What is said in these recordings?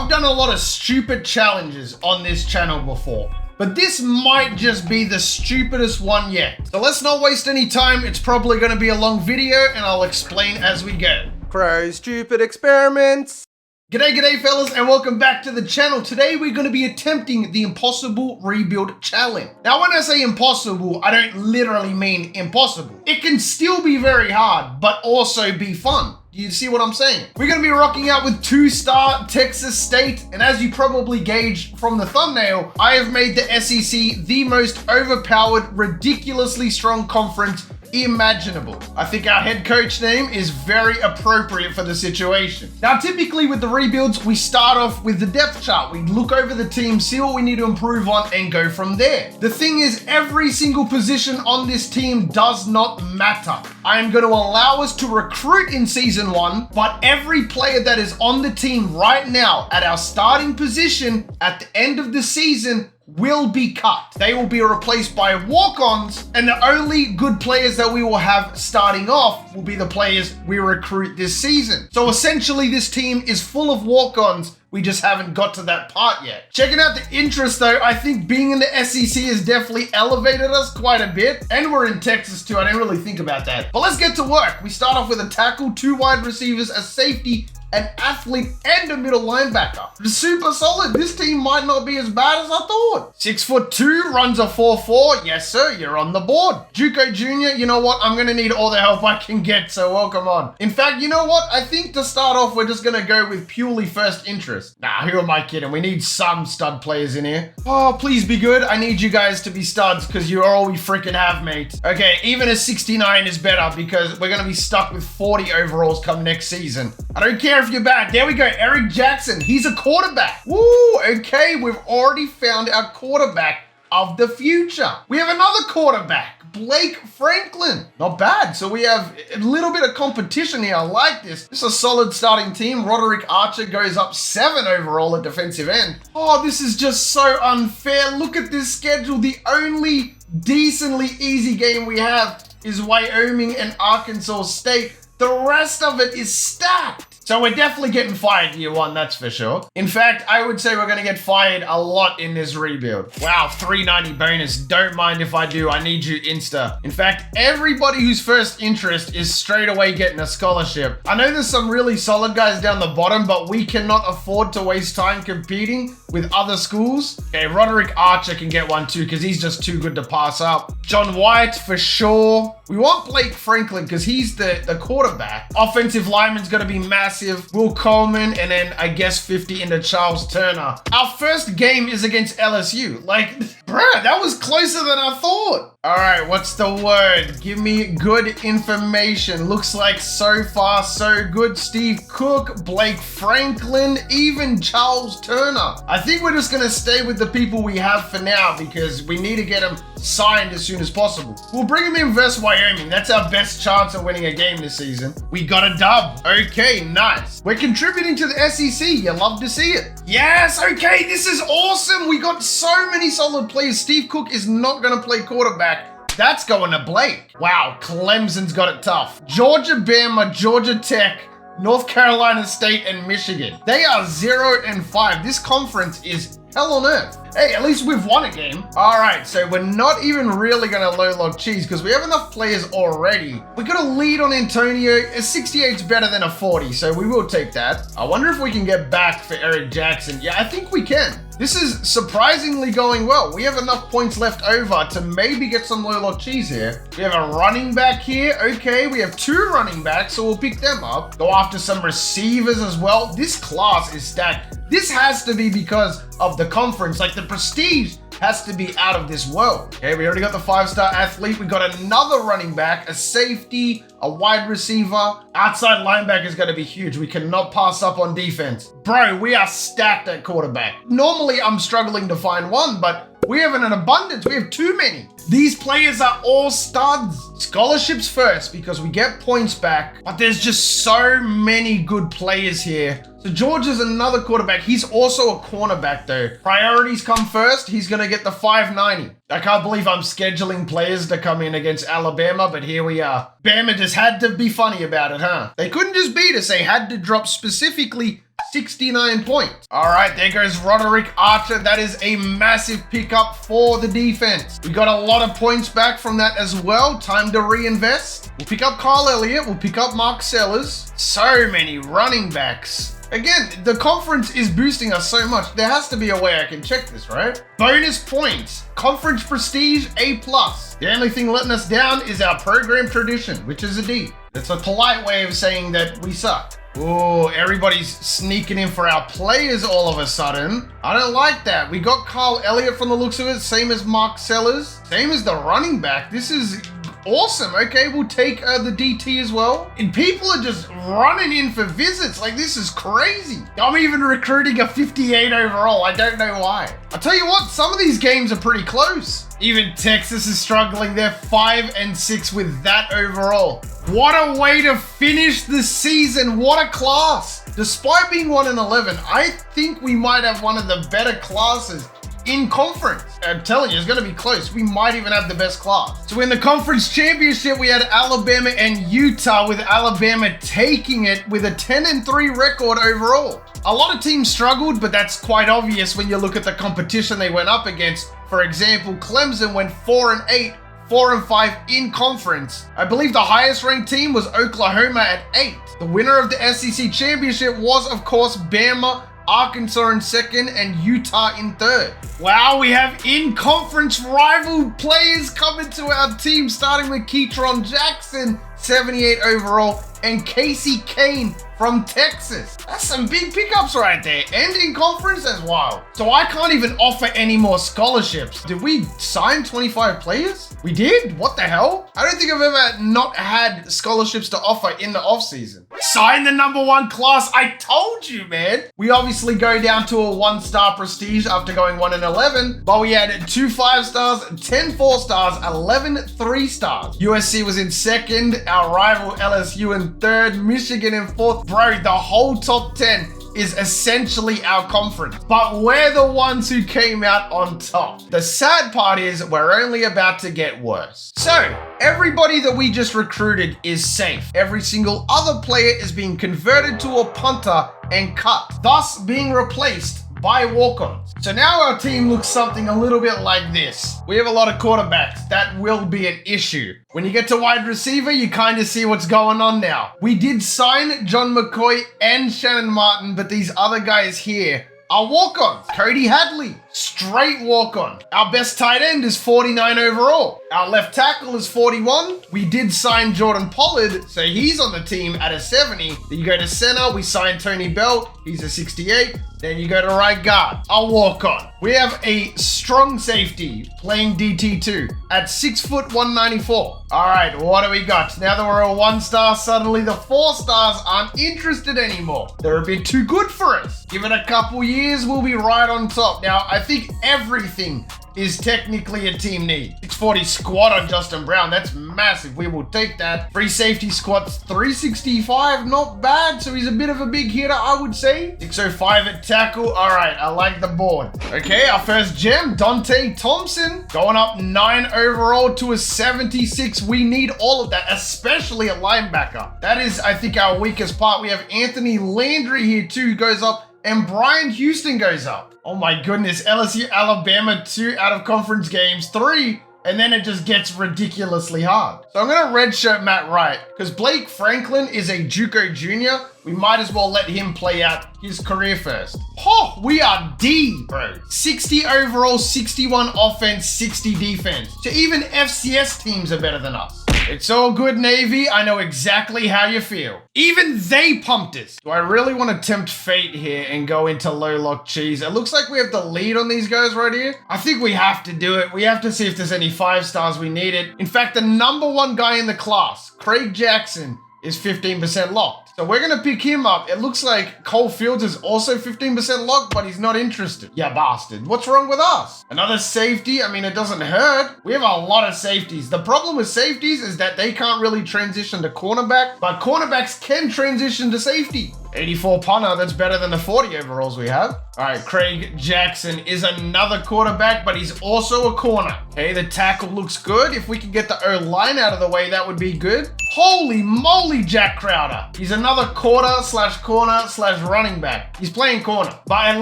I've done a lot of stupid challenges on this channel before, but this might just be the stupidest one yet. So let's not waste any time. It's probably going to be a long video and I'll explain as we go. Crow stupid experiments. G'day fellas, and welcome back to the channel. Today we're going to be attempting the impossible rebuild challenge. Now when I say impossible, I don't literally mean impossible. It can still be very hard, but also be fun. Do you see what I'm saying? We're going to be rocking out with 2-star Texas State, and as you probably gauged from the thumbnail, I have made the SEC the most overpowered, ridiculously strong conference imaginable. I think our head coach name is very appropriate for the situation. Now, typically with the rebuilds, we start off with the depth chart. We look over the team, see what we need to improve on, and go from there. The thing is, every single position on this team does not matter. I am going to allow us to recruit in season 1, but every player that is on the team right now at our starting position at the end of the season will be cut. They will be replaced by walk-ons, and the only good players that we will have starting off will be the players we recruit this season. So essentially this team is full of walk-ons. We just haven't got to that part yet. Checking out the interest though, I think being in the SEC has definitely elevated us quite a bit. And we're in Texas too, I didn't really think about that. But let's get to work. We start off with a tackle, 2 wide receivers, a safety, an athlete, and a middle linebacker. Super solid. This team might not be as bad as I thought. 6'2", runs a 4.4. Yes, sir, you're on the board. Juco Jr., you know what? I'm gonna need all the help I can get, so welcome on. In fact, you know what? I think to start off, we're just gonna go with purely first interest. Nah, who am I kidding? We need some stud players in here. Oh, please be good. I need you guys to be studs because you're all we freaking have, mate. Okay, even a 69 is better because we're gonna be stuck with 40 overalls come next season. I don't care if you're bad. There we go. Eric Jackson. He's a quarterback. Woo, okay. We've already found our quarterback of the future. We have another quarterback, Blake Franklin. Not bad. So we have a little bit of competition here. I like this. This is a solid starting team. Roderick Archer goes up 7 overall at defensive end. Oh, this is just so unfair. Look at this schedule. The only decently easy game we have is Wyoming and Arkansas State. The rest of it is stacked. So we're definitely getting fired year 1, that's for sure. In fact, I would say we're going to get fired a lot in this rebuild. Wow, 390 bonus. Don't mind if I do. I need you insta. In fact, everybody who's first interest is straight away getting a scholarship. I know there's some really solid guys down the bottom, but we cannot afford to waste time competing with other schools. Okay, Roderick Archer can get one too because he's just too good to pass up. John White for sure. We want Blake Franklin because he's the quarterback. Offensive lineman's going to be massive. Will Coleman, and then I guess 50 into Charles Turner. Our first game is against LSU. Like, bruh, that was closer than I thought. All right, what's the word? Give me good information. Looks like so far so good. Steve Cook, Blake Franklin, even Charles Turner. I think we're just going to stay with the people we have for now because we need to get them signed as soon as possible. We'll bring them in versus Wyoming. That's our best chance of winning a game this season. We got a dub. Okay, nice. We're contributing to the SEC. You love to see it. Yes, okay, this is awesome. We got so many solid players. Steve Cook is not going to play quarterback. That's going to Blake. Wow, Clemson's got it tough. Georgia, Bama, Georgia Tech, North Carolina State, and Michigan. They are 0-5. This conference is hell on earth. Hey, at least we've won a game. All right, so we're not even really going to low log cheese because we have enough players already. We got a lead on Antonio. A 68 is better than a 40, so we will take that. I wonder if we can get back for Eric Jackson. Yeah, I think we can. This is surprisingly going well. We have enough points left over to maybe get some low log cheese here. We have a running back here. Okay, we have 2 running backs, so we'll pick them up. Go after some receivers as well. This class is stacked. This has to be because of the conference. Like, the prestige has to be out of this world. Okay, we already got the 5-star athlete. We got another running back, a safety, a wide receiver. Outside linebacker is going to be huge. We cannot pass up on defense. Bro, we are stacked at quarterback. Normally, I'm struggling to find one, but we have an abundance. We have too many. These players are all studs. Scholarships first because we get points back, but there's just so many good players here. So Georgia's another quarterback. He's also a cornerback though. Priorities come first. He's going to get the 590. I can't believe I'm scheduling players to come in against Alabama, but here we are. Bama just had to be funny about it, huh? They couldn't just beat us. They had to drop specifically 69 points. All right, there goes Roderick Archer. That is a massive pickup for the defense. We got a lot of points back from that as well. Time to reinvest. We'll pick up Kyle Elliott. We'll pick up Mark Sellers. So many running backs. Again, the conference is boosting us so much. There has to be a way I can check this, right? Bonus points. Conference prestige, A+. The only thing letting us down is our program tradition, which is a D. It's a polite way of saying that we suck. Oh, everybody's sneaking in for our players all of a sudden. I don't like that. We got Kyle Elliott from the looks of it, same as Mark Sellers, same as the running back. This is awesome. Okay, we'll take the DT as well. And people are just running in for visits. Like, this is crazy. I'm even recruiting a 58 overall. I don't know why. I'll tell you what, some of these games are pretty close. Even Texas is struggling. They're 5-6 with that overall. What a way to finish the season. What a class. Despite being 1-11, I think we might have one of the better classes in conference. I'm telling you, it's going to be close. We might even have the best class. So in the conference championship, we had Alabama and Utah, with Alabama taking it with a 10-3 record overall. A lot of teams struggled, but that's quite obvious when you look at the competition they went up against. For example, Clemson went 4-8, 4-5 in conference. I believe the highest ranked team was Oklahoma at 8. The winner of the SEC championship was, of course, Bama, Arkansas in second, and Utah in third. Wow, we have in-conference rival players coming to our team, starting with Keatron Jackson, 78 overall, and Casey Kane from Texas. That's some big pickups right there. And in conference as well. So I can't even offer any more scholarships. Did we sign 25 players? We did? What the hell? I don't think I've ever not had scholarships to offer in the offseason. Sign the #1 class. I told you, man. We obviously go down to a 1-star prestige after going 1-11, but we had 2 5-stars, 10 4-stars, 11 3-stars. USC was in second, our rival LSU in third, Michigan in fourth. Bro, the whole top 10 is essentially our conference, but we're the ones who came out on top. The sad part is we're only about to get worse. So everybody that we just recruited is safe. Every single other player is being converted to a punter and cut, thus being replaced by walk-ons. So now our team looks something a little bit like this. We have a lot of quarterbacks. That will be an issue. When you get to wide receiver, you kind of see what's going on now. We did sign John McCoy and Shannon Martin, but these other guys here are walk-ons. Cody Hadley, straight walk-on. Our best tight end is 49 overall. Our left tackle is 41. We did sign Jordan Pollard, so he's on the team at a 70. Then you go to center, we signed Tony Belt, he's a 68. Then you go to right guard, a walk-on. We have a strong safety playing DT2 at 6 foot 194. All right, what do we got? Now that we're a 1-star, suddenly the 4-stars aren't interested anymore. They're a bit too good for us. Give it a couple years, we'll be right on top. Now, I think everything is technically a team need. 640 squat on Justin Brown. That's massive. We will take that. Free safety squats 365. Not bad. So he's a bit of a big hitter, I would say. 605 at tackle. All right. I like the board. Okay. Our first gem, Dante Thompson, going up 9 overall to a 76. We need all of that, especially a linebacker. That is, I think, our weakest part. We have Anthony Landry here too, goes up, and Brian Houston goes up. Oh my goodness, LSU, Alabama, 2 out of conference games, 3, and then it just gets ridiculously hard. So I'm gonna redshirt Matt Wright, because Blake Franklin is a JUCO junior. We might as well let him play out his career first. Oh, we are D, bro. 60 overall, 61 offense, 60 defense. So even FCS teams are better than us. It's all good, Navy. I know exactly how you feel. Even they pumped us. Do I really want to tempt fate here and go into low lock cheese? It looks like we have the lead on these guys right here. I think we have to do it. We have to see if there's any 5-stars we needed. In fact, the #1 guy in the class, Craig Jackson, is 15% locked. So we're going to pick him up. It looks like Cole Fields is also 15% locked, but he's not interested. Yeah, bastard. What's wrong with us? Another safety? I mean, it doesn't hurt. We have a lot of safeties. The problem with safeties is that they can't really transition to cornerback, but cornerbacks can transition to safety. 84 punter, that's better than the 40 overalls we have. All right, Craig Jackson is another quarterback, but he's also a corner. Okay, the tackle looks good. If we could get the O-line out of the way, that would be good. Holy moly, Jack Crowder. He's another corner/running back. He's playing corner. But at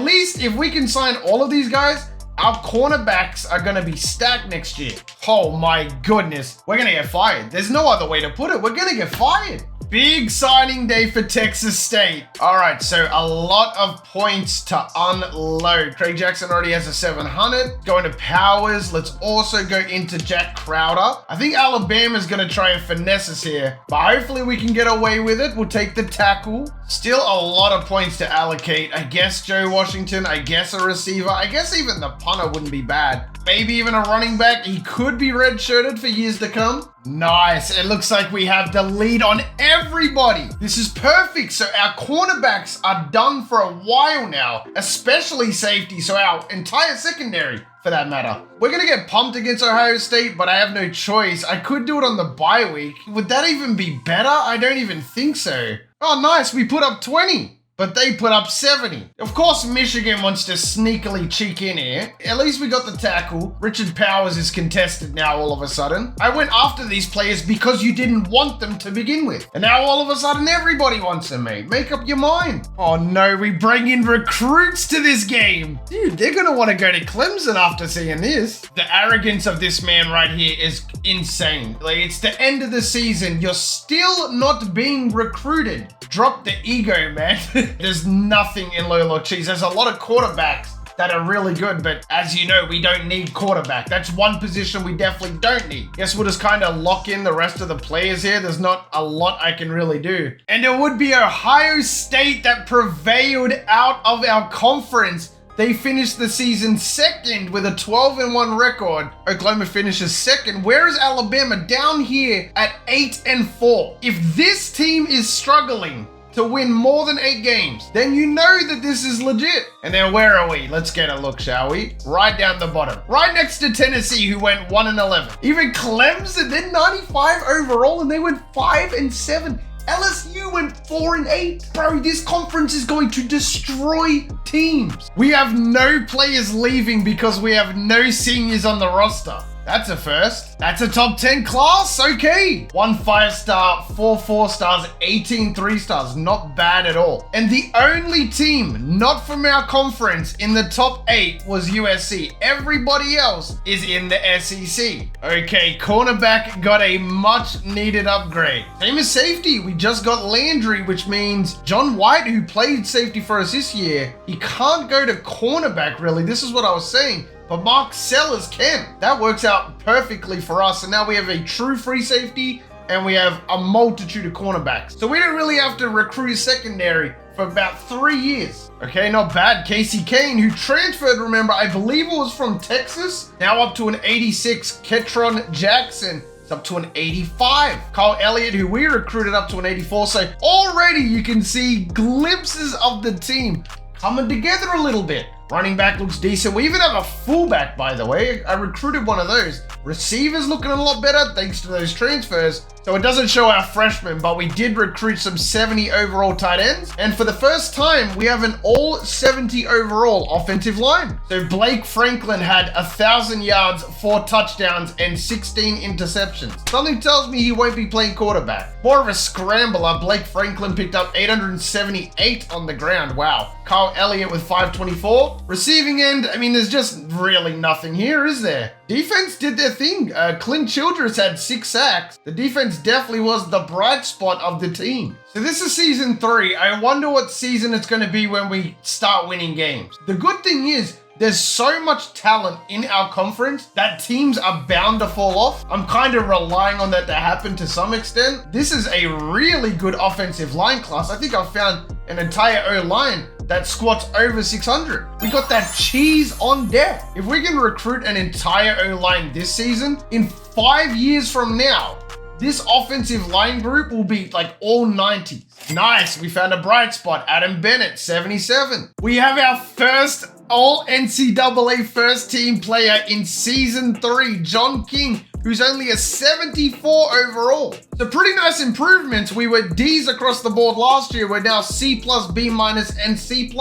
least if we can sign all of these guys, our cornerbacks are going to be stacked next year. Oh my goodness. We're going to get fired. There's no other way to put it. We're going to get fired. Big signing day for Texas State. All right, so a lot of points to unload. Craig Jackson already has a 700. Going to Powers. Let's also go into Jack Crowder. I think Alabama's going to try and finesse us here, but hopefully we can get away with it. We'll take the tackle. Still a lot of points to allocate. I guess Joe Washington. I guess a receiver. I guess even the punter wouldn't be bad. Maybe even a running back. He could be redshirted for years to come. Nice. It looks like we have the lead on everybody. This is perfect. So our cornerbacks are done for a while now, especially safety. So our entire secondary, for that matter. We're going to get pumped against Ohio State, but I have no choice. I could do it on the bye week. Would that even be better? I don't even think so. Oh, nice. We put up 20. But they put up 70. Of course, Michigan wants to sneakily cheek in here. At least we got the tackle. Richard Powers is contested now all of a sudden. I went after these players because you didn't want them to begin with. And now all of a sudden everybody wants them, mate. Make up your mind. Oh no, we bring in recruits to this game. Dude, they're gonna want to go to Clemson after seeing this. The arrogance of this man right here is insane. Like, it's the end of the season. You're still not being recruited. Drop the ego, man. There's nothing in Loyola Cheese. There's a lot of quarterbacks that are really good, but as you know, we don't need quarterback. That's one position we definitely don't need. Guess we'll just kind of lock in the rest of the players here. There's not a lot I can really do. And it would be Ohio State that prevailed out of our conference. They finished the season second with a 12-1 record. Oklahoma finishes second. Where is Alabama? Down here at 8-4. If this team is struggling to win more than 8 games, then you know that this is legit. And then where are we? Let's get a look, shall we? Right down the bottom. Right next to Tennessee, who went 1-11. Even Clemson, they're 95 overall, and they went 5-7. LSU went 4-8. Bro, this conference is going to destroy teams. We have no players leaving because we have no seniors on the roster. That's a first. That's a top 10 class. Okay. 1 5-star, 4 4-stars, 18 3-stars. Not bad at all. And the only team not from our conference in the top 8 was USC. Everybody else is in the SEC. Okay, cornerback got a much needed upgrade. Same as safety. We just got Landry, which means John White, who played safety for us this year, he can't go to cornerback really. This is what I was saying. But Mark Sellers can. That works out perfectly for us. And now we have a true free safety and we have a multitude of cornerbacks. So we don't really have to recruit secondary for about 3 years. Okay, not bad. Casey Kane, who transferred, remember, I believe it was from Texas, now up to an 86. Ketron Jackson is up to an 85. Kyle Elliott, who we recruited, up to an 84. So already you can see glimpses of the team coming together a little bit. Running back looks decent. We even have a fullback, by the way. I recruited one of those. Receivers looking a lot better thanks to those transfers. So it doesn't show our freshmen, but we did recruit some 70 overall tight ends. And for the first time, we have an all 70 overall offensive line. So Blake Franklin had 1,000 yards, 4 touchdowns, and 16 interceptions. Something tells me he won't be playing quarterback. More of a scrambler. Blake Franklin picked up 878 on the ground. Wow. Kyle Elliott with 524. Receiving end, I mean, there's just really nothing here, is there? Defense did their thing. Clint Childress had 6 sacks. The defense definitely was the bright spot of the team. So this is season 3. I wonder what season it's going to be when we start winning games. The good thing is, there's so much talent in our conference that teams are bound to fall off. I'm kind of relying on that to happen to some extent. This is a really good offensive line class. I think I've found an entire O-line that squats over 600. We got that cheese on deck. If we can recruit an entire O-line this season, in 5 years from now, this offensive line group will be like all 90s. Nice, we found a bright spot. Adam Bennett, 77. We have our first all NCAA first team player in season 3, John King, who's only a 74 overall. So pretty nice improvements. We were D's across the board last year. We're now C+, B-, and C+.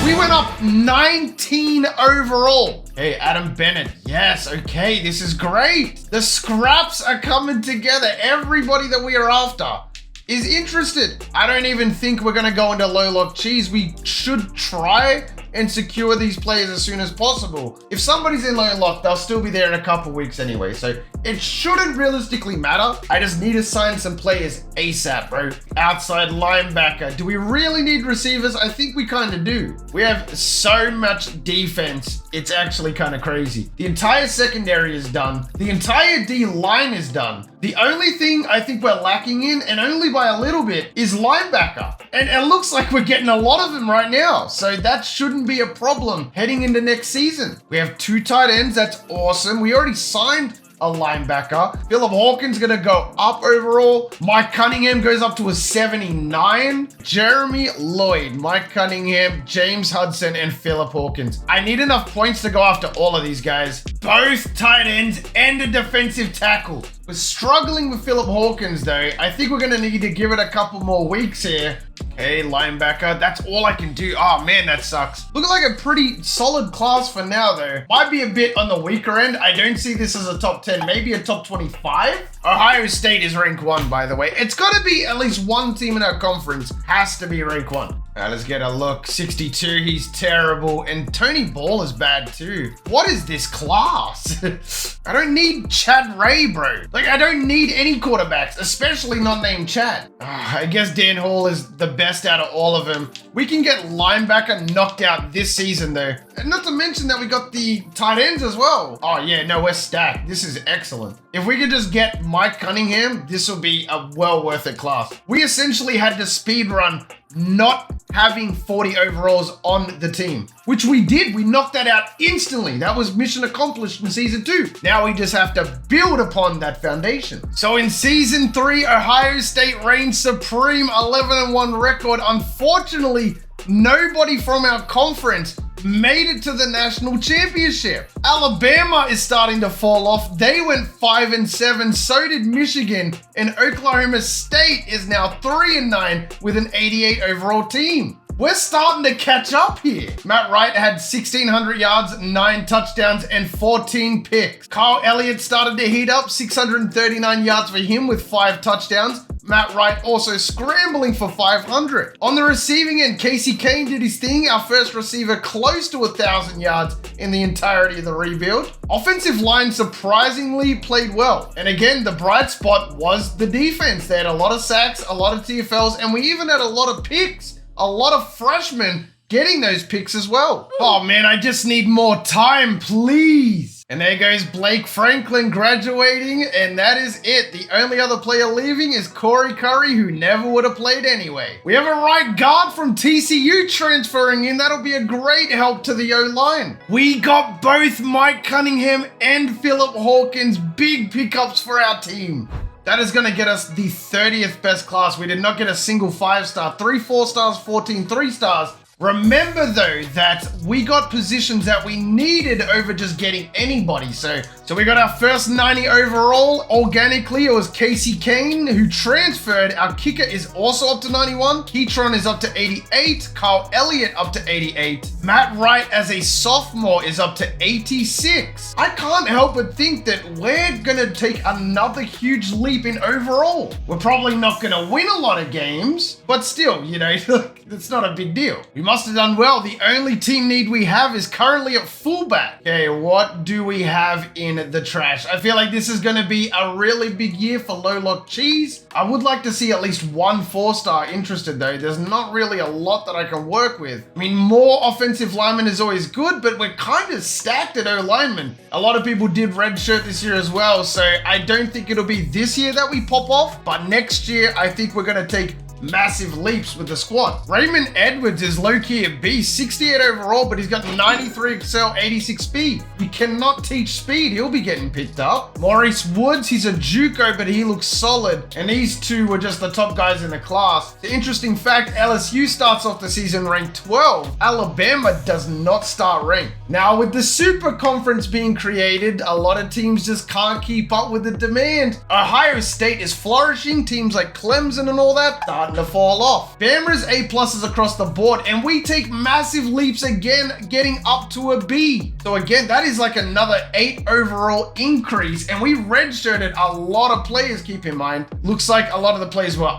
We went up 19 overall. Hey, Adam Bennett. Yes, okay, this is great. The scraps are coming together. Everybody that we are after is interested. I don't even think we're gonna go into low lock cheese. We should try and secure these players as soon as possible. If somebody's in low lock, they'll still be there in a couple weeks anyway, so it shouldn't realistically matter. I just need to sign some players ASAP, bro. Outside linebacker. Do we really need receivers? I think we kind of do. We have so much defense. It's actually kind of crazy. The entire secondary is done. The entire D line is done. The only thing I think we're lacking in, and only by a little bit, is linebacker. And it looks like we're getting a lot of them right now. So that shouldn't be a problem heading into next season. We have 2 tight ends. That's awesome. We already signed a linebacker. Philip Hawkins gonna go up overall. Mike Cunningham goes up to a 79. Jeremy Lloyd, Mike Cunningham, James Hudson, and Philip Hawkins. I need enough points to go after all of these guys. Both tight ends and a defensive tackle. We're struggling with Philip Hawkins though. I think we're gonna need to give it a couple more weeks here. Okay, linebacker. That's all I can do. Oh man, that sucks. Looking like a pretty solid class for now though. Might be a bit on the weaker end. I don't see this as a top 10, maybe a top 25. Ohio State is rank 1, by the way. It's got to be at least one team in our conference has to be rank 1. Let's get a look. 62, he's terrible. And Tony Ball is bad too. What is this class? I don't need Chad Ray, bro. Like, I don't need any quarterbacks, especially not named Chad. I guess Dan Hall is the best out of all of them. We can get linebacker knocked out this season though. And not to mention that we got the tight ends as well. Oh yeah, no, we're stacked. This is excellent. If we could just get Mike Cunningham, this will be a well worth it class. We essentially had to speed run not having 40 overalls on the team, which we did. We knocked that out instantly. That was mission accomplished in season 2. Now we just have to build upon that foundation. So in season 3, Ohio State reigns supreme, 11-1 record. Unfortunately, nobody from our conference made it to the national championship. Alabama is starting to fall off. They went 5-7. So did Michigan. And Oklahoma State is now 3-9 with an 88 overall team. We're starting to catch up here. Matt Wright had 1,600 yards, 9 touchdowns, and 14 picks. Kyle Elliott started to heat up, 639 yards for him with 5 touchdowns. Matt Wright also scrambling for 500. On the receiving end, Casey Kane did his thing, our first receiver close to 1,000 yards in the entirety of the rebuild. Offensive line surprisingly played well. And again, the bright spot was the defense. They had a lot of sacks, a lot of TFLs, and we even had a lot of picks. A lot of freshmen getting those picks as well. Oh man, I just need more time, please. And there goes Blake Franklin graduating, and that is it. The only other player leaving is Corey Curry, who never would have played anyway. We have a right guard from TCU transferring in. That'll be a great help to the O-line. We got both Mike Cunningham and Philip Hawkins, big pickups for our team. That is going to get us the 30th best class. We did not get a single 5-star. 3 4-stars, 14 3-stars. Remember though that we got positions that we needed over just getting anybody. So we got our first 90 overall. Organically, it was Casey Kane who transferred. Our kicker is also up to 91. Keytron is up to 88. Kyle Elliott up to 88. Matt Wright as a sophomore is up to 86. I can't help but think that we're gonna take another huge leap in overall. We're probably not gonna win a lot of games, but still, you know, it's not a big deal. We must have done well. The only team need we have is currently at fullback. Okay, what do we have in the trash? I feel like this is going to be a really big year for low lock cheese. I would like to see at least 1 4-star interested though. There's not really a lot that I can work with. I mean, more offensive linemen is always good, but we're kind of stacked at O-linemen. A lot of people did redshirt this year as well, so I don't think it'll be this year that we pop off, but next year I think we're going to take massive leaps with the squad. Raymond Edwards is low-key a beast, 68 overall, but he's got 93 excel, 86 speed. You cannot teach speed, he'll be getting picked up. Maurice Woods, he's a JUCO, but he looks solid, and these two were just the top guys in the class. The interesting fact, LSU starts off the season ranked 12. Alabama does not start ranked. Now, with the Super Conference being created, a lot of teams just can't keep up with the demand. Ohio State is flourishing, teams like Clemson and all that starting to fall off. Bama's A+ across the board, and we take massive leaps again, getting up to a B. So again, that is like another 8 overall increase, and we redshirted a lot of players, keep in mind. Looks like a lot of the players were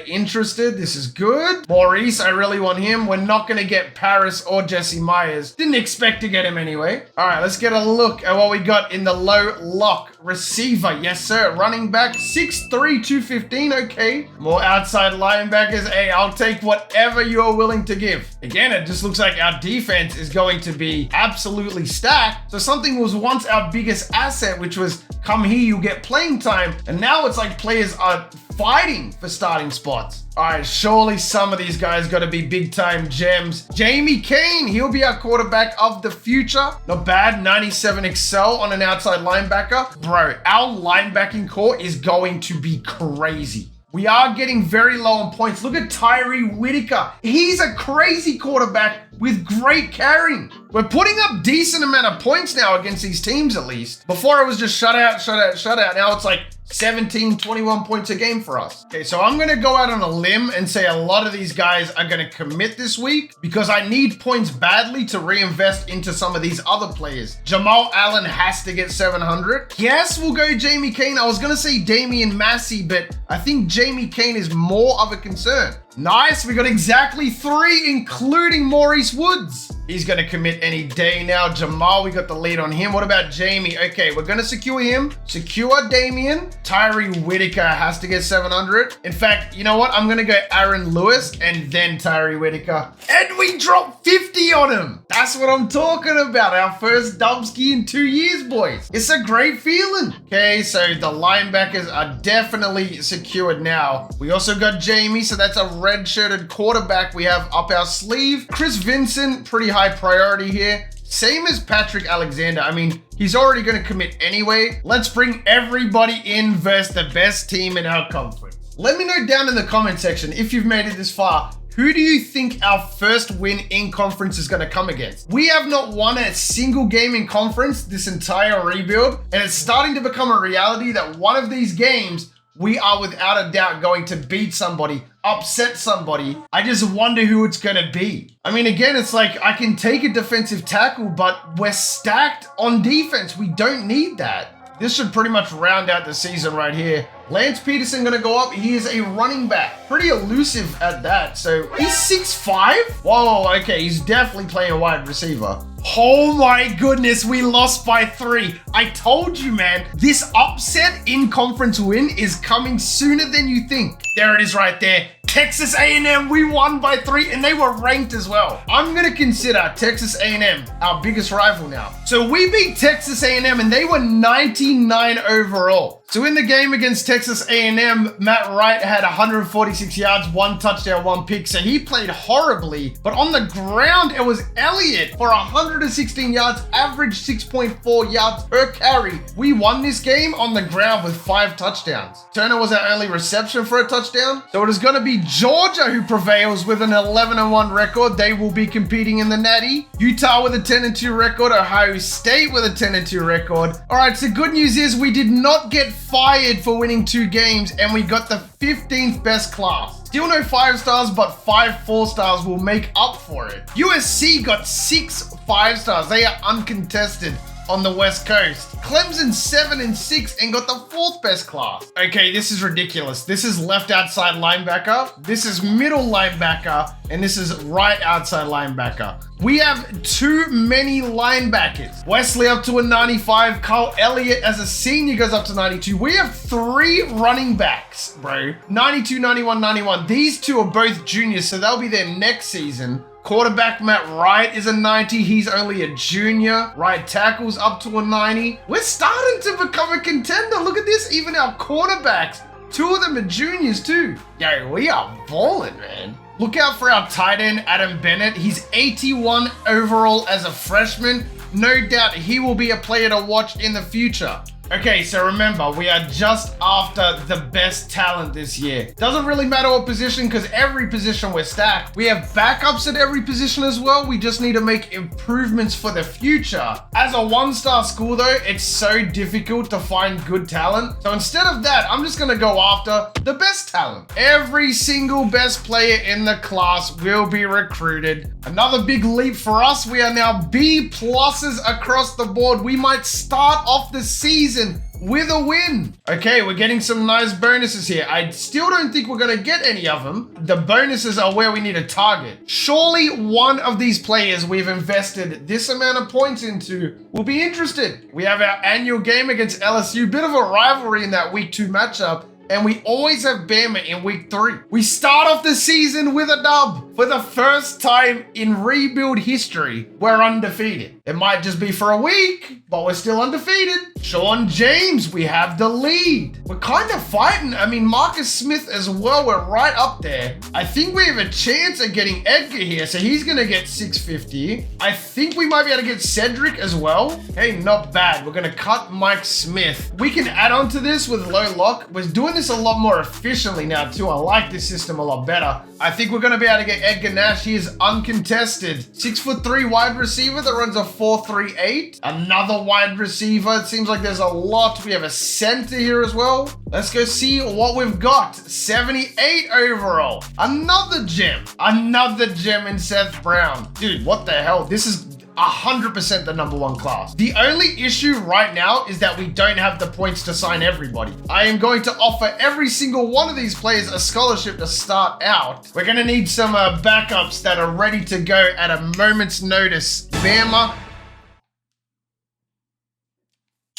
interested. This is good. Maurice, I really want him. We're not going to get Paris or Jesse Myers. Didn't expect to get him anyway. All right, let's get a look at what we got in the low lock. Receiver, yes sir. Running back, 6'3", 215, okay. More outside linebackers. Hey, I'll take whatever you're willing to give. Again, it just looks like our defense is going to be absolutely stacked. So something was once our biggest asset, which was come here, you get playing time. And now it's like players are fighting for starting spots. All right, surely some of these guys got to be big time gems. Jamie Kane, he'll be our quarterback of the future. Not bad, 97 excel on an outside linebacker. Bro, our linebacking core is going to be crazy. We are getting very low on points. Look at Tyree Whitaker. He's a crazy quarterback with great carrying. We're putting up decent amount of points now against these teams, at least. Before it was just shutout. Now it's like 17, 21 points a game for us. Okay, so I'm going to go out on a limb and say a lot of these guys are going to commit this week because I need points badly to reinvest into some of these other players. Jamal Allen has to get 700. Yes, we'll go Jamie Kane. I was going to say Damian Massey, but I think Jamie Kane is more of a concern. Nice, we got exactly 3, including Maurice Woods. He's going to commit any day now. Jamal, we got the lead on him. What about Jamie? Okay, we're going to secure him. Secure Damian. Tyree Whitaker has to get 700. In fact, you know what? I'm going to go Aaron Lewis and then Tyree Whitaker. And we dropped 50 on him. That's what I'm talking about. Our first Dubsky in 2 years, boys. It's a great feeling. Okay, so the linebackers are definitely secured now. We also got Jamie, so that's a red-shirted quarterback we have up our sleeve. Chris Vincent, pretty high priority here. Same as Patrick Alexander. I mean, he's already going to commit anyway. Let's bring everybody in versus the best team in our conference. Let me know down in the comment section if you've made it this far. Who do you think our first win in conference is going to come against? We have not won a single game in conference this entire rebuild, and it's starting to become a reality that one of these games we are without a doubt going to beat somebody, upset somebody. I just wonder who it's going to be. I mean, again, it's like I can take a defensive tackle, but we're stacked on defense. We don't need that. This should pretty much round out the season right here. Lance Peterson going to go up. He is a running back. Pretty elusive at that. So he's 6'5". Whoa, okay. He's definitely playing a wide receiver. Oh my goodness, we lost by 3. I told you, man, this upset in conference win is coming sooner than you think. There it is right there. Texas A&M, we won by 3 and they were ranked as well. I'm going to consider Texas A&M our biggest rival now. So we beat Texas A&M and they were 99 overall. So in the game against Texas A&M, Matt Wright had 146 yards, 1 touchdown, 1 pick. So he played horribly, but on the ground, it was Elliott for 116 yards, average 6.4 yards per carry. We won this game on the ground with 5 touchdowns. Turner was our only reception for a touchdown. So it is going to be Georgia who prevails with an 11-1 record. They will be competing in the Natty. Utah with a 10-2 record. Ohio State with a 10-2 record. All right, so good news is we did not get fired for winning 2 games and we got the 15th best class. Still no 5 stars, but 5 4 stars will make up for it. USC got 6 5 stars. They are uncontested on the West Coast. Clemson 7-6 and got the 4th best class. Okay, this is ridiculous. This is left outside linebacker. This is middle linebacker. And this is right outside linebacker. We have too many linebackers. Wesley up to a 95. Carl Elliott as a senior goes up to 92. We have 3 running backs, bro. 92, 91, 91. These 2 are both juniors, so they'll be there next season. Quarterback Matt Wright is a 90. He's only a junior. Right tackle's up to a 90. We're starting to become a contender. Look at this. Even our quarterbacks 2 of them are juniors too. Yo, we are balling, man. Look out for our tight end, Adam Bennett. He's 81 overall as a freshman. No doubt he will be a player to watch in the future. Okay, so remember, we are just after the best talent this year. Doesn't really matter what position, because every position we're stacked. We have backups at every position as well. We just need to make improvements for the future. As a 1-star school though, it's so difficult to find good talent. So instead of that, I'm just gonna go after the best talent. Every single best player in the class will be recruited. Another big leap for us. We are now B+ across the board. We might start off the season with a win. Okay, we're getting some nice bonuses here. I still don't think we're gonna get any of them. The bonuses are where we need to target. Surely one of these players we've invested this amount of points into will be interested. We have our annual game against LSU, bit of a rivalry in that week 2 matchup. And we always have Bama in week 3. We start off the season with a dub. For the first time in rebuild history, we're undefeated. It might just be for a week, but we're still undefeated. Sean James, we have the lead. We're kind of fighting. I mean, Marcus Smith as well, we're right up there. I think we have a chance at getting Edgar here, so he's gonna get 650. I think we might be able to get Cedric as well. Hey, not bad. We're gonna cut Mike Smith. We can add on to this with low lock. We're doing this a lot more efficiently now too. I like this system a lot better. I think we're gonna be able to get Edgar Nash. He is uncontested. 6'3" wide receiver that runs a 4.38. Another wide receiver. It seems like there's a lot. We have a center here as well. Let's go see what we've got. 78 overall. Another gem. Another gem in Seth Brown. Dude, what the hell? This is 100% the #1 class. The only issue right now is that we don't have the points to sign everybody. I am going to offer every single one of these players a scholarship to start out. We're going to need some backups that are ready to go at a moment's notice. Bama.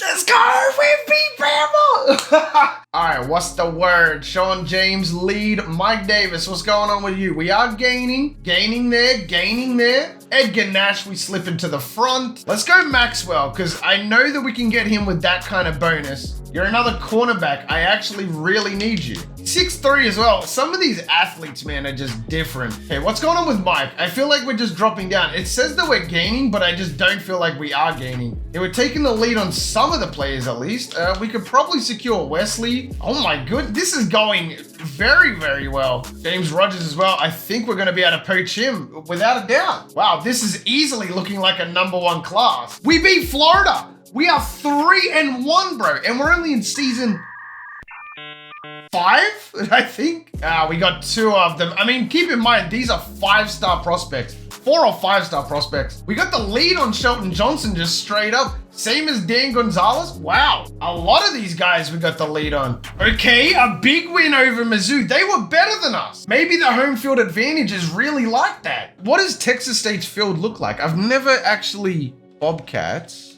Let's go! We beat Bama! All right, what's the word? Sean James, lead. Mike Davis, what's going on with you? We are gaining there. Edgar Nash, we slip into the front. Let's go Maxwell, because I know that we can get him with that kind of bonus. You're another cornerback. I actually really need you. 6'3" as well. Some of these athletes, man, are just different. Okay, what's going on with Mike? I feel like we're just dropping down. It says that we're gaining, but I just don't feel like we are gaining. Yeah, we're taking the lead on some of the players at least. We could probably secure Wesley. Oh my good, this is going very, very well. James Rogers as well. I think we're gonna be able to poach him without a doubt. Wow, this is easily looking like a #1 class. We beat Florida. We are 3-1, bro, and we're only in season 5, I think. We got 2 of them. I mean, keep in mind, these are 5-star prospects. 4 or 5-star prospects. We got the lead on Shelton Johnson just straight up. Same as Dan Gonzalez. Wow. A lot of these guys we got the lead on. Okay, a big win over Mizzou. They were better than us. Maybe the home field advantage is really like that. What does Texas State's field look like? I've never actually... Bobcats.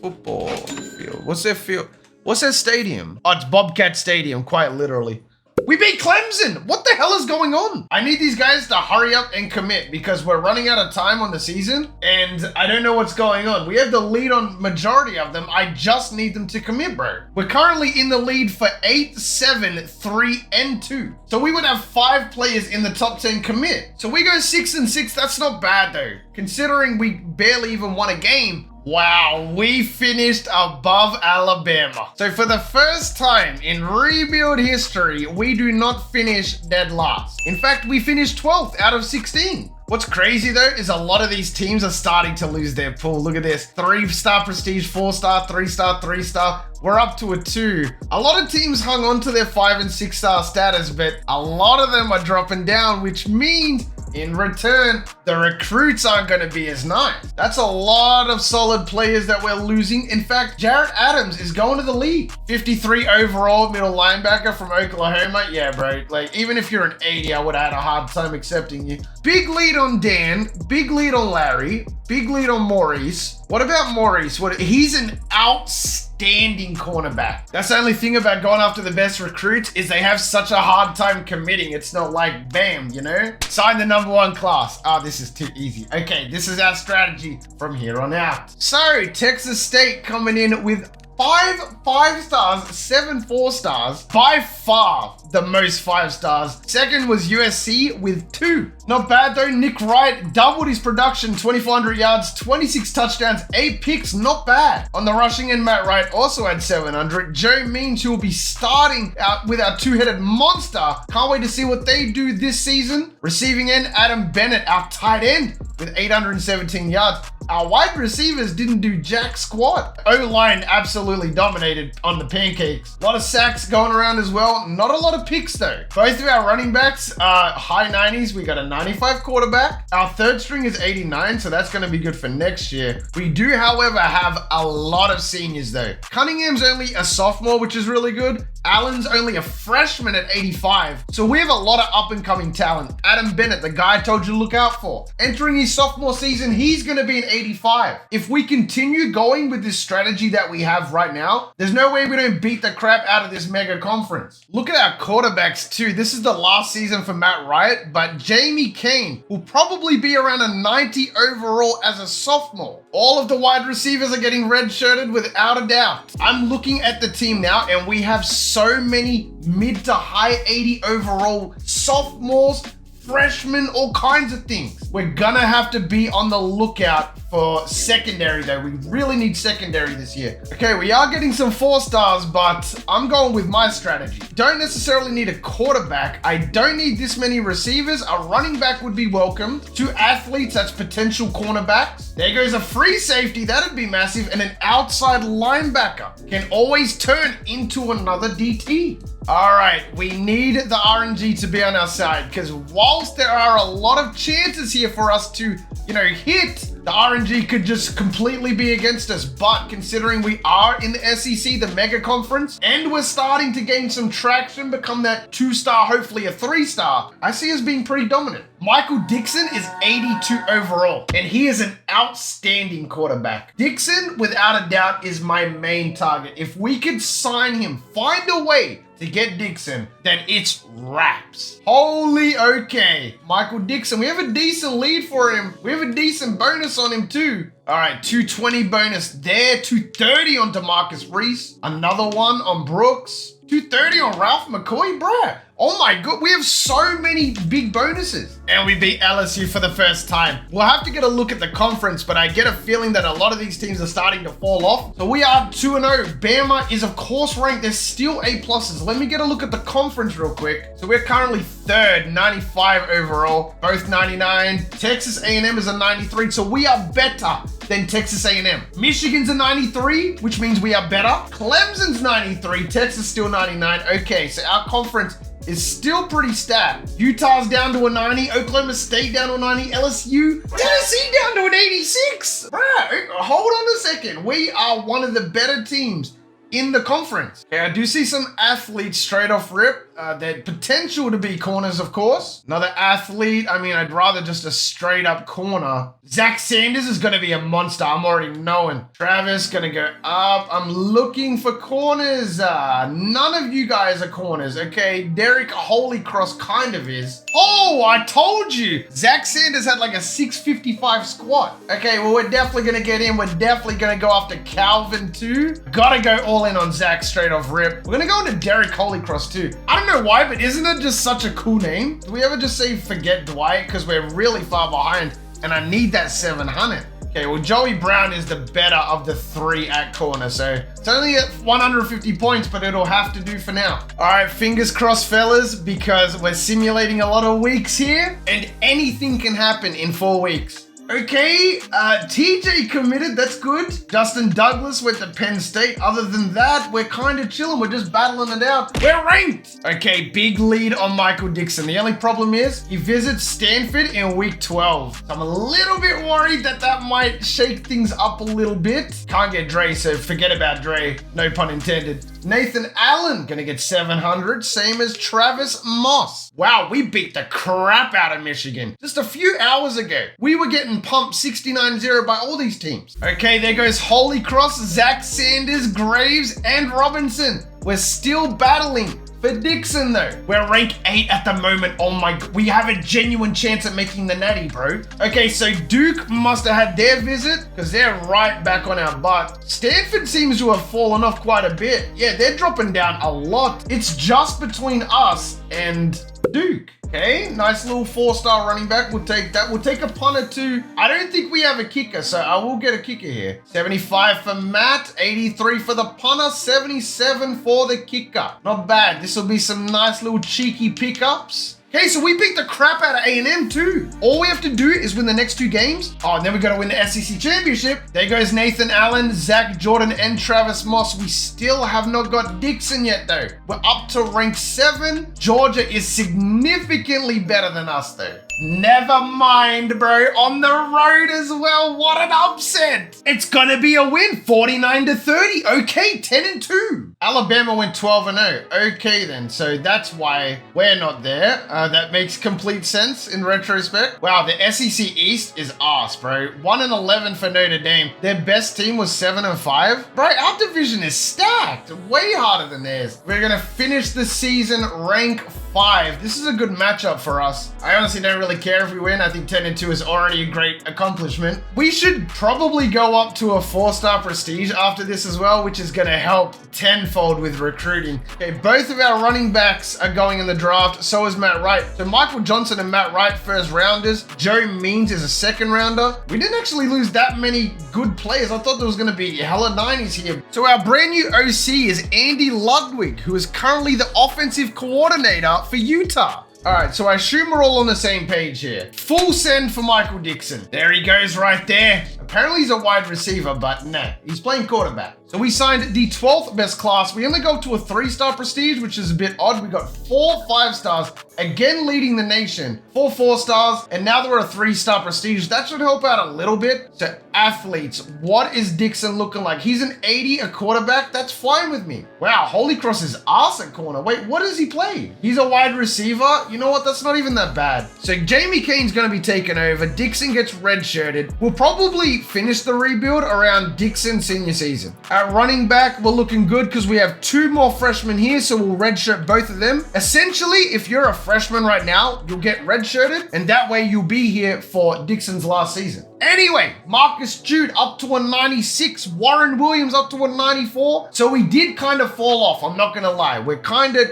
Football field. What's their field? What's their stadium? Oh, it's Bobcat Stadium, quite literally. We beat Clemson. What the hell is going on? I need these guys to hurry up and commit because we're running out of time on the season and I don't know what's going on. We have the lead on majority of them. I just need them to commit, bro. We're currently in the lead for 8, 7, 3, and 2. So we would have 5 players in the top 10 commit. So we go 6 and 6. That's not bad though. Considering we barely even won a game. Wow, we finished above Alabama. So for the first time in rebuild history, we do not finish dead last. In fact, we finished 12th out of 16. What's crazy though is a lot of these teams are starting to lose their pool. Look at this, 3-star prestige, 4-star, 3-star, 3-star. We're up to a 2. A lot of teams hung on to their 5 and 6-star status, but a lot of them are dropping down, which means in return, the recruits aren't going to be as nice. That's a lot of solid players that we're losing. In fact, Jarrett Adams is going to the league. 53 overall middle linebacker from Oklahoma. Yeah, bro. Like, even if you're an 80, I would have had a hard time accepting you. Big lead on Dan. Big lead on Larry. Big lead on Maurice. What about Maurice? He's an outstanding cornerback. That's the only thing about going after the best recruits is they have such a hard time committing. It's not like, bam, you know? Sign the #1 class. Oh, this is too easy. Okay, this is our strategy from here on out. So, Texas State coming in with 5 5-stars, 7 4-stars. By far the most 5-stars. Second was USC with 2. Not bad though. Nick Wright doubled his production, 2,400 yards, 26 touchdowns, 8 picks. Not bad. On the rushing end, Matt Wright also had 700. Joe Means, who will be starting out with our two-headed monster. Can't wait to see what they do this season. Receiving end, Adam Bennett, our tight end, with 817 yards. Our wide receivers didn't do jack squat. O-line absolutely dominated on the pancakes. A lot of sacks going around as well. Not a lot of picks though. Both of our running backs are high 90s. We got a 95 quarterback. Our third string is 89, so that's going to be good for next year. We do, however, have a lot of seniors though. Cunningham's only a sophomore, which is really good. Allen's only a freshman at 85. So we have a lot of up-and-coming talent. Adam Bennett, the guy I told you to look out for. Entering his sophomore season, he's going to be an 85. If we continue going with this strategy that we have right now, there's no way we don't beat the crap out of this mega conference. Look at our quarterbacks too. This is the last season for Matt Wright, but Jamie Kane will probably be around a 90 overall as a sophomore. All of the wide receivers are getting red-shirted without a doubt. I'm looking at the team now, and we have so many mid to high 80 overall sophomores, freshmen, all kinds of things. We're gonna have to be on the lookout for secondary though. We really need secondary this year. Okay, we are getting some 4-stars, but I'm going with my strategy. Don't necessarily need a quarterback. I don't need this many receivers. A running back would be welcome. 2 athletes, that's potential cornerbacks. There goes a free safety, that'd be massive. And an outside linebacker can always turn into another DT. All right, we need the RNG to be on our side, because whilst there are a lot of chances here for us to, hit, the RNG could just completely be against us. But considering we are in the SEC, the mega conference, and we're starting to gain some traction, become that 2-star, hopefully a 3-star, I see us being pretty dominant. Michael Dixon is 82 overall, and he is an outstanding quarterback. Dixon, without a doubt, is my main target. If we could sign him, find a way to get Dixon, then it's wraps. Holy okay. Michael Dixon, we have a decent lead for him. We have a decent bonus on him too. All right, 220 bonus there, 230 on DeMarcus Reese, another one on Brooks, 230 on Ralph McCoy, bruh. Oh my god, we have so many big bonuses. And we beat LSU for the first time. We'll have to get a look at the conference, but I get a feeling that a lot of these teams are starting to fall off. So we are 2-0. Bama is of course ranked. There's still A+. Let me get a look at the conference real quick. So we're currently 3rd, 95 overall, both 99. Texas A&M is a 93, so we are better than Texas A&M. Michigan's a 93, which means we are better. Clemson's 93, Texas still 99. Okay, so our conference is still pretty stacked. Utah's down to a 90, Oklahoma State down to a 90, LSU, Tennessee down to an 86. Bruh, hold on a second. We are one of the better teams in the conference. Okay, I do see some athletes straight off rip. That potential to be corners, of course. Another athlete. I mean, I'd rather just a straight up corner. Zach Sanders is going to be a monster. I'm already knowing. Travis going to go up. I'm looking for corners. None of you guys are corners. Okay, Derek Holycross kind of is. Oh, I told you. Zach Sanders had like a 655 squat. Okay, well, we're definitely going to get in. We're definitely going to go after Calvin too. Gotta go all in on Zach straight off rip. We're going to go into Derek Holycross too. I don't know why, but isn't it just such a cool name? Do we ever just say forget Dwight? Because we're really far behind and I need that 700. Okay, well, Joey Brown is the better of the 3 at corner, so it's only at 150 points, but it'll have to do for now. All right, fingers crossed, fellas, because we're simulating a lot of weeks here and anything can happen in 4 weeks. Okay, TJ committed, that's good. Justin Douglas went to Penn State. Other than that, we're kind of chilling. We're just battling it out. We're ranked. Okay, big lead on Michael Dixon. The only problem is he visits Stanford in week 12. So I'm a little bit worried that that might shake things up a little bit. Can't get Dre, so forget about Dre. No pun intended. Nathan Allen gonna get 700, same as Travis Moss. Wow, we beat the crap out of Michigan just a few hours ago. We were getting pumped 69-0 by all these teams. Okay, there goes Holy Cross, Zach Sanders, Graves, and Robinson. We're still battling for Dixon though. We're rank 8 at the moment. Oh my god, we have a genuine chance at making the natty, bro. Okay, so Duke must have had their visit because they're right back on our butt. Stanford seems to have fallen off quite a bit. Yeah, they're dropping down a lot. It's just between us and Duke. Okay, nice little 4-star running back. We'll take that. We'll take a punter too. I don't think we have a kicker, so I will get a kicker here. 75 for Matt, 83 for the punter, 77 for the kicker. Not bad. This will be some nice little cheeky pickups. Okay, so we beat the crap out of A&M too. All we have to do is win the next 2 games. Oh, and then we got to win the SEC championship. There goes Nathan Allen, Zach Jordan, and Travis Moss. We still have not got Dixon yet though. We're up to rank 7. Georgia is significantly better than us though. Never mind, bro. On the road as well. What an upset. It's gonna be a win. 49-30. Okay, 10-2. Alabama went 12-0. Okay then, so that's why we're not there. That makes complete sense in retrospect. Wow, the SEC East is arse, bro. 1-11 for Notre Dame. Their best team was 7-5. Bro, our division is stacked. Way harder than theirs. We're gonna finish the season rank 5. This is a good matchup for us. I honestly don't really care if we win. I think 10-2 is already a great accomplishment. We should probably go up to a 4-star prestige after this as well, which is gonna help tenfold with recruiting. Okay, both of our running backs are going in the draft. So is Matt Wright. So Michael Johnson and Matt Wright, first rounders. Joe Means is a second rounder. We didn't actually lose that many good players. I thought there was gonna be hella 90s here. So our brand new OC is Andy Ludwig, who is currently the offensive coordinator for Utah. All right, so I assume we're all on the same page here. Full send for Michael Dixon. There he goes right there. Apparently he's a wide receiver, but nah, he's playing quarterback. So we signed the 12th best class. We only go to a 3-star prestige, which is a bit odd. We got 4 5-stars, again leading the nation. 4 4-stars, and now we're a 3-star prestige. That should help out a little bit. So athletes, what is Dixon looking like? He's an 80, a quarterback. That's fine with me. Wow, Holy Cross is ass at corner. Wait, what does he play? He's a wide receiver. You know what? That's not even that bad. So Jamie Kane's going to be taken over. Dixon gets redshirted. We'll probably finish the rebuild around Dixon's senior season. At running back, we're looking good because we have 2 more freshmen here, so we'll redshirt both of them. Essentially, if you're a freshman right now, you'll get redshirted, and that way you'll be here for Dixon's last season. Anyway, Marcus Jude up to a 96, Warren Williams up to a 94. So we did kind of fall off, I'm not gonna lie. We're kind of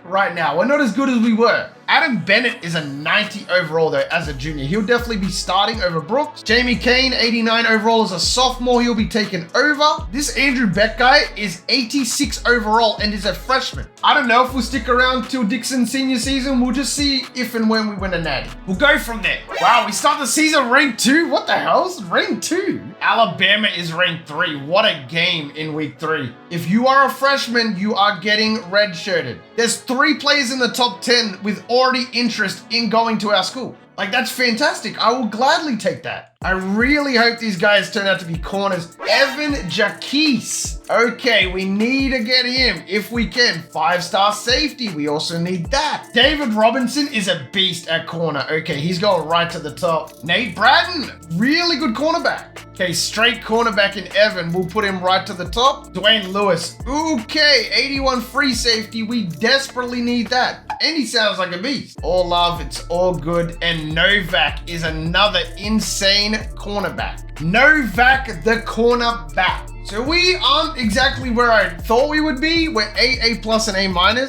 right now. We're not as good as we were. Adam Bennett is a 90 overall though as a junior. He'll definitely be starting over Brooks. Jamie Kane, 89 overall as a sophomore. He'll be taken over. This Andrew Beck guy is 86 overall and is a freshman. I don't know if we'll stick around till Dixon's senior season. We'll just see if and when we win a natty. We'll go from there. Wow, we start the season ranked 2. What the hell's ranked 2? Alabama is ranked 3. What a game in week 3. If you are a freshman, you are getting redshirted. There's 3 players in the top 10 with already interest in going to our school. Like, that's fantastic. I will gladly take that. I really hope these guys turn out to be corners. Evan Jaquise. Okay, we need to get him if we can. 5-star safety. We also need that. David Robinson is a beast at corner. Okay, he's going right to the top. Nate Bratton, really good cornerback. Okay, straight cornerback in Evan. We'll put him right to the top. Dwayne Lewis. Okay, 81 free safety. We desperately need that. And he sounds like a beast. All love, it's all good. And Novak is another insane cornerback. Novak the cornerback. So we aren't exactly where I thought we would be. We're A+ and A-.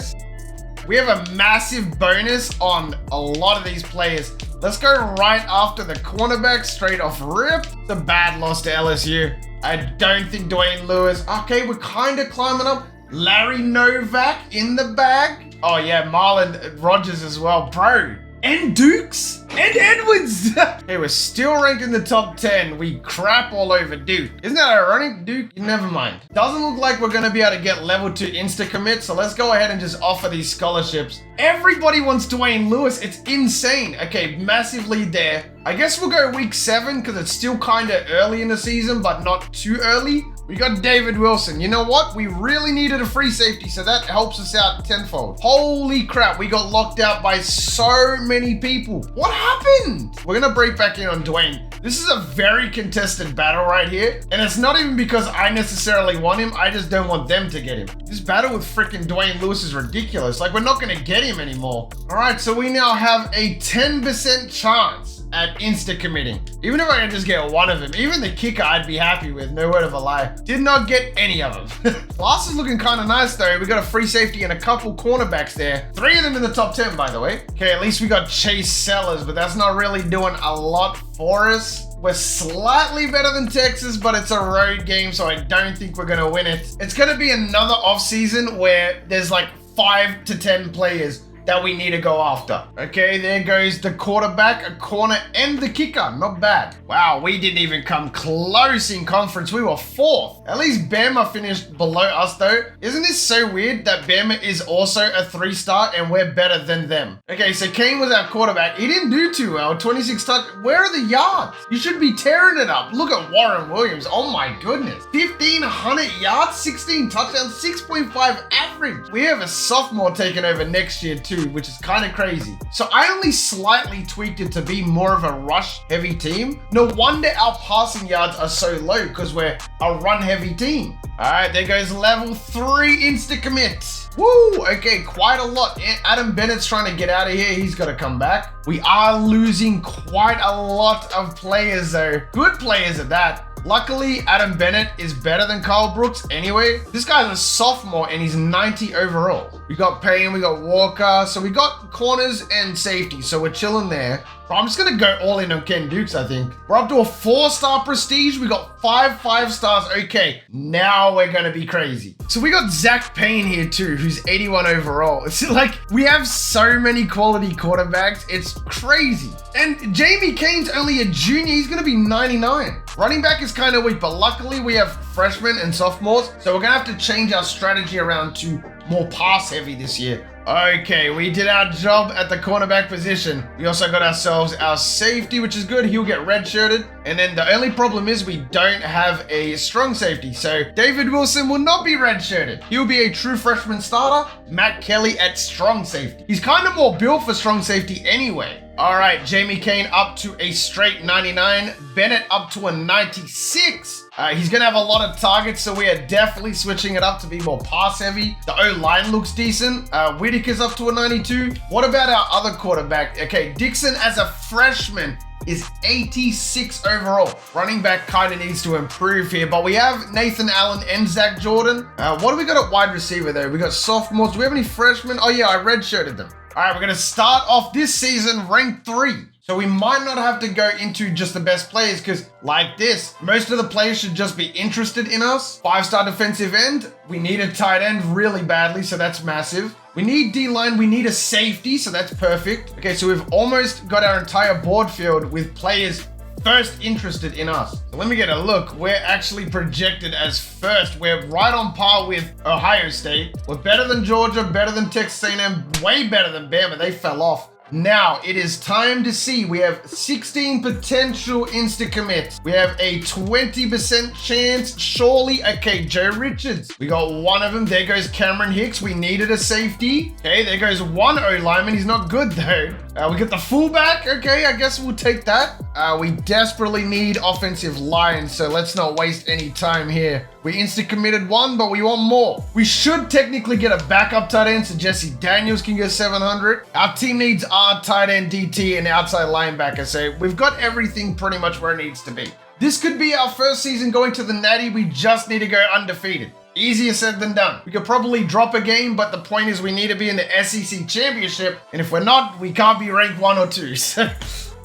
We have a massive bonus on a lot of these players. Let's go right after the cornerback, straight off rip. It's a bad loss to LSU. I don't think Dwayne Lewis. Okay, we're kind of climbing up. Larry Novak in the bag. Oh yeah, Marlon Rogers as well, bro. And Dukes and Edwards. Hey, we're still ranked in the top 10. We crap all over Duke. Isn't that ironic? Duke, never mind. Doesn't look like we're going to be able to get level 2 insta commit. So let's go ahead and just offer these scholarships. Everybody wants Dwayne Lewis. It's insane. Okay, massive lead there. I guess we'll go week 7 because it's still kind of early in the season, but not too early. We got David Wilson. You know what? We really needed a free safety, so that helps us out tenfold. Holy crap, we got locked out by so many people. What happened? We're gonna break back in on Dwayne. This is a very contested battle right here, and it's not even because I necessarily want him, I just don't want them to get him. This battle with freaking Dwayne Lewis is ridiculous. Like, we're not gonna get him anymore. All right, so we now have a 10% chance at insta-committing. Even if I can just get one of them, even the kicker I'd be happy with, no word of a lie. Did not get any of them. Class is looking kind of nice though. We got a free safety and a couple cornerbacks there. 3 of them in the top 10, by the way. Okay, at least we got Chase Sellers, but that's not really doing a lot for us. We're slightly better than Texas, but it's a road game, so I don't think we're gonna win it. It's gonna be another offseason where there's like 5 to 10 players that we need to go after. Okay, there goes the quarterback, a corner, and the kicker. Not bad. Wow, we didn't even come close in conference. We were 4th. At least Bama finished below us though. Isn't this so weird that Bama is also a 3-star and we're better than them? Okay, so Kane was our quarterback. He didn't do too well. 26 touch. Where are the yards? You should be tearing it up. Look at Warren Williams. Oh my goodness. 1,500 yards, 16 touchdowns, 6.5 average. We have a sophomore taking over next year too, which is kind of crazy. So I only slightly tweaked it to be more of a rush heavy team. No wonder our passing yards are so low because we're a run heavy team. All right, there goes level 3 insta commit. Woo, okay, quite a lot. Adam Bennett's trying to get out of here. He's got to come back. We are losing quite a lot of players though. Good players at that. Luckily, Adam Bennett is better than Kyle Brooks anyway. This guy's a sophomore and he's 90 overall. We got Payne, we got Walker. So we got corners and safety. So we're chilling there. I'm just going to go all in on Ken Dukes, I think. We're up to a 4-star prestige. We got 5 stars. Okay, now we're going to be crazy. So we got Zach Payne here too, who's 81 overall. It's like we have so many quality quarterbacks. It's crazy. And Jamie Kane's only a junior. He's going to be 99. Running back is kind of weak, but luckily we have freshmen and sophomores. So we're going to have to change our strategy around to more pass heavy this year. Okay, we did our job at the cornerback position. We also got ourselves our safety, which is good. He'll get redshirted. And then the only problem is we don't have a strong safety. So David Wilson will not be redshirted. He'll be a true freshman starter. Matt Kelly at strong safety. He's kind of more built for strong safety anyway. All right, Jamie Kane up to a straight 99. Bennett up to a 96. He's going to have a lot of targets, so we are definitely switching it up to be more pass heavy. The O-line looks decent. Whitaker's up to a 92. What about our other quarterback? Okay, Dixon as a freshman is 86 overall. Running back kind of needs to improve here, but we have Nathan Allen and Zach Jordan. What do we got at wide receiver though? We got sophomores. Do we have any freshmen? Oh yeah, I redshirted them. All right, we're going to start off this season ranked 3. So we might not have to go into just the best players because like this, most of the players should just be interested in us. 5-star defensive end. We need a tight end really badly, so that's massive. We need D-line. We need a safety, so that's perfect. Okay, so we've almost got our entire board filled with players first interested in us. So let me get a look. We're actually projected as first. We're right on par with Ohio State. We're better than Georgia, better than Texas A&M, way better than Bama. They fell off. Now it is time to see. We have 16 potential insta commits. We have a 20% chance. Surely, okay, Joe Richards. We got one of them. There goes Cameron Hicks. We needed a safety. Okay, there goes one O-lineman. He's not good though. We get the fullback. Okay, I guess we'll take that. We desperately need offensive line, so let's not waste any time here. We insta-committed one, but we want more. We should technically get a backup tight end so Jesse Daniels can get 700. Our team needs our tight end DT and outside linebacker, so we've got everything pretty much where it needs to be. This could be our first season going to the Natty. We just need to go undefeated. Easier said than done. We could probably drop a game, but the point is we need to be in the SEC championship, and if we're not, we can't be ranked 1 or 2. So,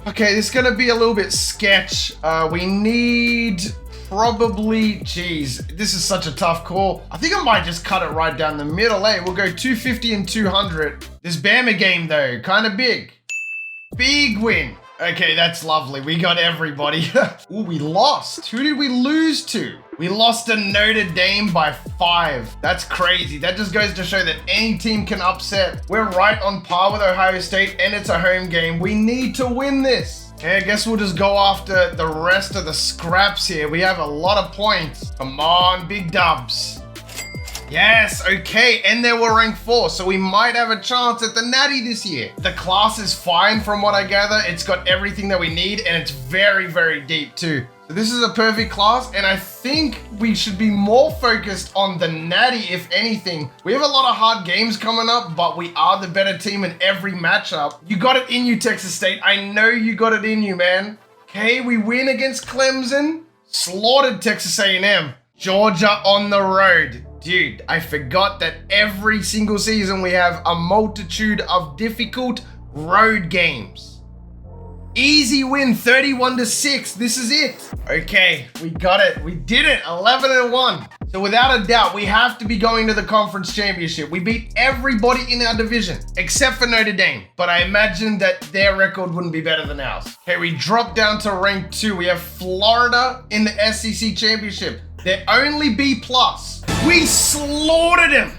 okay, this is gonna be a little bit sketch. We need probably, geez, this is such a tough call. I think I might just cut it right down the middle, eh? We'll go 250 and 200. This Bama game though, kind of big. Big win. Okay, that's lovely. We got everybody. Ooh, we lost. Who did we lose to? We lost to Notre Dame by 5. That's crazy. That just goes to show that any team can upset. We're right on par with Ohio State and it's a home game. We need to win this. Okay, I guess we'll just go after the rest of the scraps here. We have a lot of points. Come on, big dubs. Yes, okay, and they were ranked 4, so we might have a chance at the Natty this year. The class is fine from what I gather. It's got everything that we need, and it's very, very deep too. So this is a perfect class, and I think we should be more focused on the Natty, if anything. We have a lot of hard games coming up, but we are the better team in every matchup. You got it in you, Texas State. I know you got it in you, man. Okay, we win against Clemson. Slaughtered Texas A&M. Georgia on the road. Dude, I forgot that every single season we have a multitude of difficult road games. Easy win, 31-6. This is it. Okay, we got it. We did it, 11-1. So without a doubt, we have to be going to the conference championship. We beat everybody in our division, except for Notre Dame. But I imagine that their record wouldn't be better than ours. Okay, we dropped down to rank 2. We have Florida in the SEC championship. They're only B+. We slaughtered him.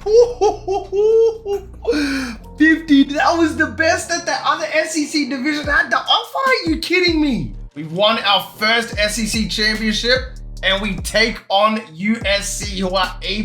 50. That was the best that the other SEC division had to offer. Are you kidding me? We won our first SEC championship, and we take on USC, who are A+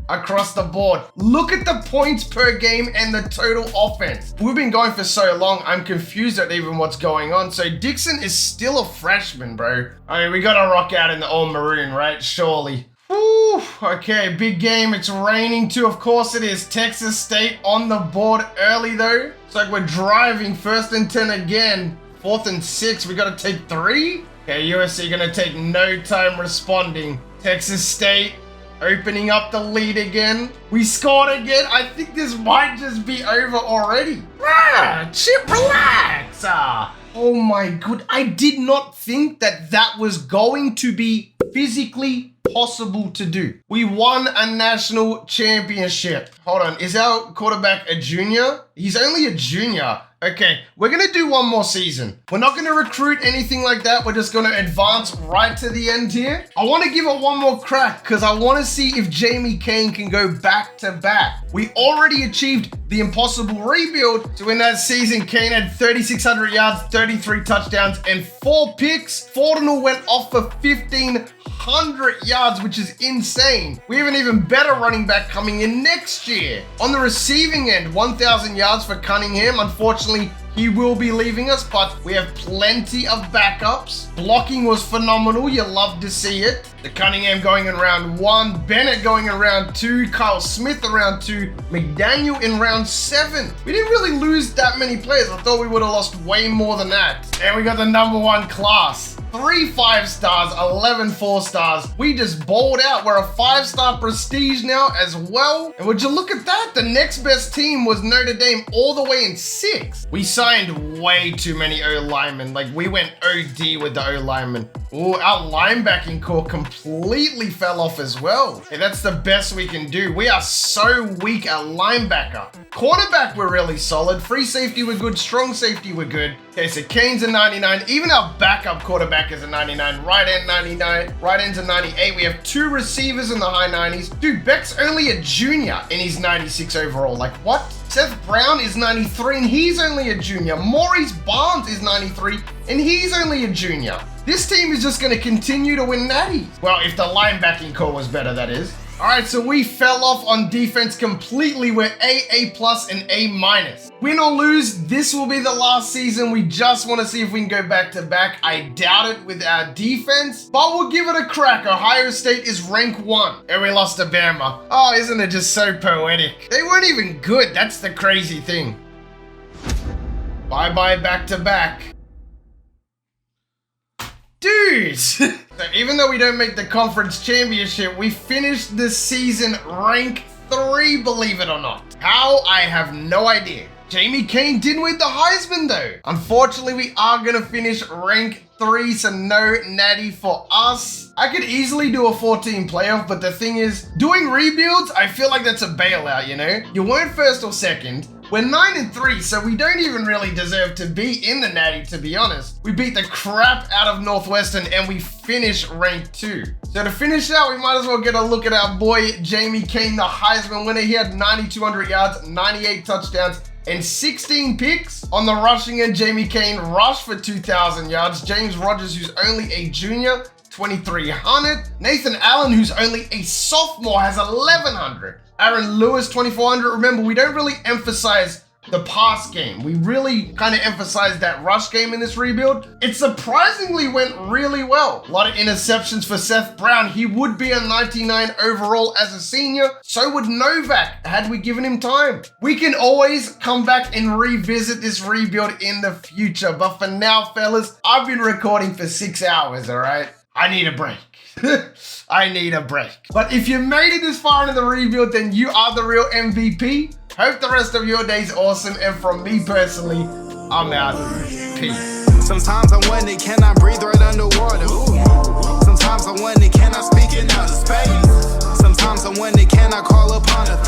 across the board. Look at the points per game and the total offense. We've been going for so long, I'm confused at even what's going on. So Dixon is still a freshman, bro. I mean, we gotta rock out in the all maroon, right? Surely. Whew. Okay, big game. It's raining too. Of course it is. Texas State on the board early though. It's like we're driving 1st and 10 again. 4th and 6. We gotta take 3. Okay, USC gonna take no time responding. Texas State opening up the lead again. We scored again. I think this might just be over already. Chip, relax. Oh my god. I did not think that that was going to be physically possible to do. We won a national championship. Hold on. Is our quarterback a junior? He's only a junior. Okay, we're going to do one more season. We're not going to recruit anything like that. We're just going to advance right to the end here. I want to give it one more crack because I want to see if Jamie Kane can go back to back. We already achieved the impossible rebuild. So in that season, Kane had 3,600 yards, 33 touchdowns, and 4 picks. Fortinel went off for 1,500 yards, which is insane. We have an even better running back coming in next year. On the receiving end, 1,000 yards for Cunningham. Unfortunately, he will be leaving us, but we have plenty of backups. Blocking was phenomenal. You love to see it. The Cunningham going in round 1, Bennett going in round 2, Kyle Smith in round 2, McDaniel in round 7. We didn't really lose that many players. I thought we would have lost way more than that. And we got the #1 class. 3 5-stars, 11 4-stars. We just balled out. We're a 5-star prestige now as well. And would you look at that? The next best team was Notre Dame all the way in 6. We signed way too many O-linemen. Like, we went OD with the O-linemen. Oh, our linebacking core completely fell off as well. Hey, that's the best we can do. We are so weak at linebacker. Cornerback, we're really solid. Free safety, we're good. Strong safety, we're good. Okay, so Kane's a 99. Even our backup quarterback is a 99. Right end 99. Right end's a 98. We have 2 receivers in the high 90s. Dude, Beck's only a junior and he's 96 overall. Like, what? Seth Brown is 93 and he's only a junior. Maurice Barnes is 93 and he's only a junior. This team is just going to continue to win natties. Well, if the linebacking core was better, that is. All right, so we fell off on defense completely. We're A+, and A-. Win or lose, this will be the last season. We just want to see if we can go back to back. I doubt it with our defense, but we'll give it a crack. Ohio State is rank 1, and we lost to Bama. Oh, isn't it just so poetic? They weren't even good. That's the crazy thing. Bye-bye back to back. Dude! So even though we don't make the conference championship, we finished this season rank 3, believe it or not. How? I have no idea. Jamie Kane did win the Heisman though. Unfortunately, we are gonna finish rank 3, so no natty for us. I could easily do a 14 playoff, but the thing is, doing rebuilds, I feel like that's a bailout, you know? You weren't 1st or 2nd. We're 9-3, so we don't even really deserve to be in the natty, to be honest. We beat the crap out of Northwestern and we finished rank 2. So to finish out, we might as well get a look at our boy, Jamie Kane, the Heisman winner. He had 9,200 yards, 98 touchdowns, and 16 picks. On the rushing end, Jamie Kane rushed for 2,000 yards. James Rogers, who's only a junior, 2,300. Nathan Allen, who's only a sophomore, has 1,100. Aaron Lewis, 2,400. Remember, we don't really emphasize the pass game. We really kind of emphasize that rush game in this rebuild. It surprisingly went really well. A lot of interceptions for Seth Brown. He would be a 99 overall as a senior. So would Novak had we given him time. We can always come back and revisit this rebuild in the future. But for now, fellas, I've been recording for 6 hours, all right? I need a break. I need a break. But if you made it this far into the rebuild, then you are the real MVP. Hope the rest of your day's awesome. And from me personally, I'm out. Peace. Sometimes I wonder, can I breathe right underwater? Sometimes I wonder, can I speak in outer space? Sometimes I wonder, can I call upon a